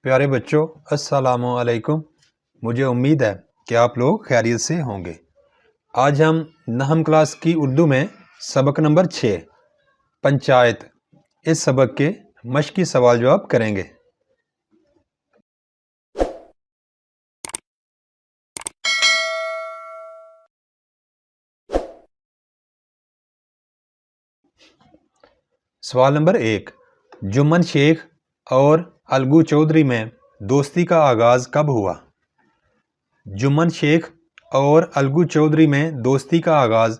پیارے بچوں السلام علیکم۔ مجھے امید ہے کہ آپ لوگ خیریت سے ہوں گے۔ آج ہم نہم کلاس کی اردو میں سبق نمبر 6 پنچایت اس سبق کے مشقی سوال جواب کریں گے۔ سوال نمبر 1، جمن شیخ اور الگو چودھری میں دوستی کا آغاز کب ہوا؟ جمن شیخ اور الگو چودھری میں دوستی کا آغاز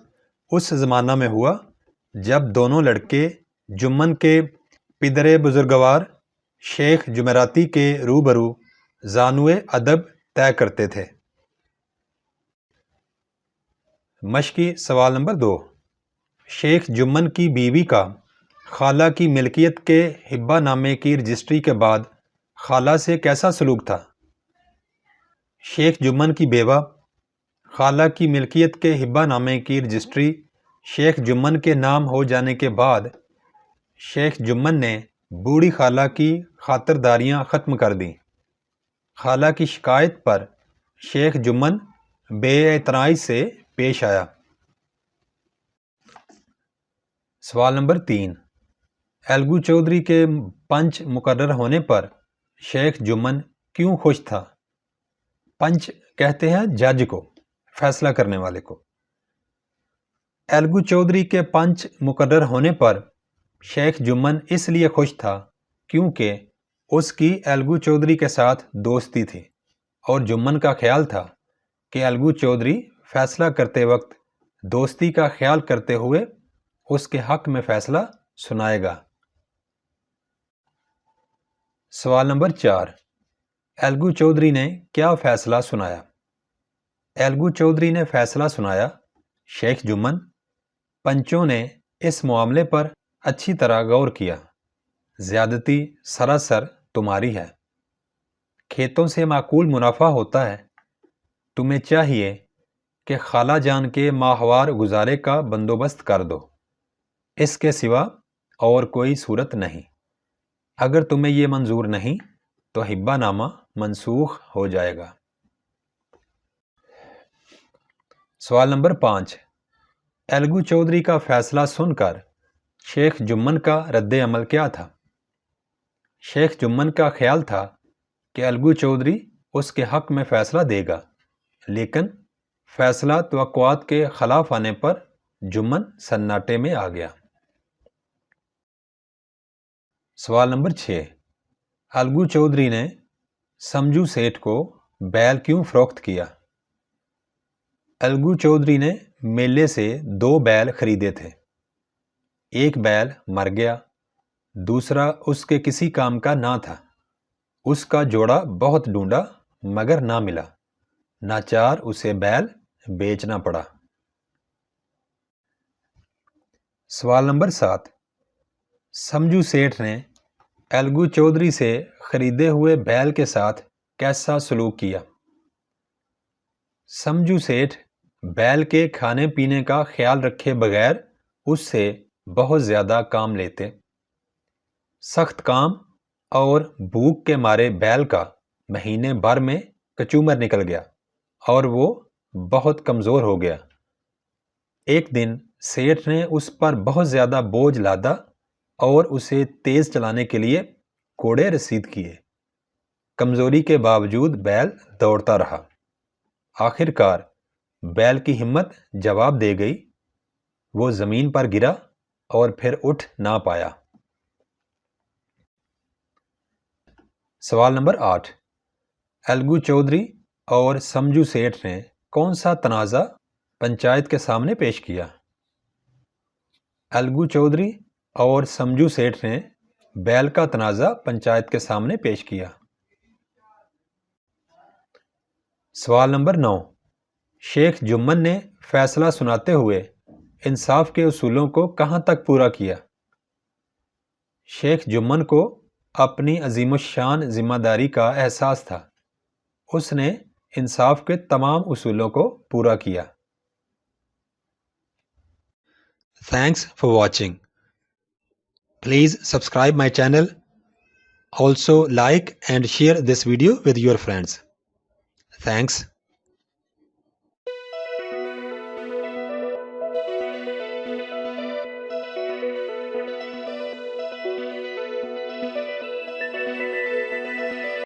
اس زمانہ میں ہوا جب دونوں لڑکے جمن کے پدر بزرگوار شیخ جمعراتی کے روبرو زانوئے ادب طے کرتے تھے۔ مشقی سوال نمبر 2، شیخ جمن کی بیوی کا خالہ کی ملکیت کے ہبہ نامے کی رجسٹری کے بعد خالہ سے کیسا سلوک تھا؟ شیخ جمن کی بیوہ خالہ کی ملکیت کے ہبہ نامے کی رجسٹری شیخ جمن کے نام ہو جانے کے بعد شیخ جمن نے بوڑھی خالہ کی خاطرداریاں ختم کر دیں۔ خالہ کی شکایت پر شیخ جمن بے اعتنائی سے پیش آیا۔ سوال نمبر 3، الگو چودھری کے پنچ مقرر ہونے پر شیخ جمن کیوں خوش تھا؟ پنچ کہتے ہیں جج کو، فیصلہ کرنے والے کو۔ الگو چودھری کے پنچ مقرر ہونے پر شیخ جمن اس لیے خوش تھا کیونکہ اس کی الگو چودھری کے ساتھ دوستی تھی اور جمن کا خیال تھا کہ الگو چودھری فیصلہ کرتے وقت دوستی کا خیال کرتے ہوئے اس کے حق میں فیصلہ سنائے گا۔ سوال نمبر 4، الگو چودھری نے کیا فیصلہ سنایا؟ الگو چودھری نے فیصلہ سنایا، شیخ جمن، پنچوں نے اس معاملے پر اچھی طرح غور کیا۔ زیادتی سراسر تمہاری ہے۔ کھیتوں سے معقول منافع ہوتا ہے۔ تمہیں چاہیے کہ خالہ جان کے ماہوار گزارے کا بندوبست کر دو۔ اس کے سوا اور کوئی صورت نہیں۔ اگر تمہیں یہ منظور نہیں تو ہبہ نامہ منسوخ ہو جائے گا۔ سوال نمبر 5، الگو چودھری کا فیصلہ سن کر شیخ جمن کا رد عمل کیا تھا؟ شیخ جمن کا خیال تھا کہ الگو چودھری اس کے حق میں فیصلہ دے گا، لیکن فیصلہ توقعات کے خلاف آنے پر جمن سناٹے میں آ گیا۔ سوال نمبر 6، الگو چودھری نے سمجھو سیٹھ کو بیل کیوں فروخت کیا؟ الگو چودھری نے میلے سے 2 بیل خریدے تھے۔ ایک بیل مر گیا، دوسرا اس کے کسی کام کا نہ تھا۔ اس کا جوڑا بہت ڈھونڈا مگر نہ ملا، ناچار اسے بیل بیچنا پڑا۔ سوال نمبر 7، سمجھو سیٹھ نے الگو چودھری سے خریدے ہوئے بیل کے ساتھ کیسا سلوک کیا؟ سمجھو سیٹھ بیل کے کھانے پینے کا خیال رکھے بغیر اس سے بہت زیادہ کام لیتے۔ سخت کام اور بھوک کے مارے بیل کا مہینے بھر میں کچومر نکل گیا اور وہ بہت کمزور ہو گیا۔ ایک دن سیٹھ نے اس پر بہت زیادہ بوجھ لادا اور اسے تیز چلانے کے لیے کوڑے رسید کیے۔ کمزوری کے باوجود بیل دوڑتا رہا۔ آخر کار بیل کی ہمت جواب دے گئی، وہ زمین پر گرا اور پھر اٹھ نہ پایا۔ سوال نمبر 8، الگو چودھری اور سمجھو سیٹھ نے کون سا تنازع پنچایت کے سامنے پیش کیا؟ الگو چودھری اور سمجھو سیٹھ نے بیل کا تنازع پنچایت کے سامنے پیش کیا۔ سوال نمبر 9، شیخ جمن نے فیصلہ سناتے ہوئے انصاف کے اصولوں کو کہاں تک پورا کیا؟ شیخ جمن کو اپنی عظیم الشان ذمہ داری کا احساس تھا۔ اس نے انصاف کے تمام اصولوں کو پورا کیا۔ Thanks for watching. Please subscribe my channel Also like and share this video with your friends. Thanks.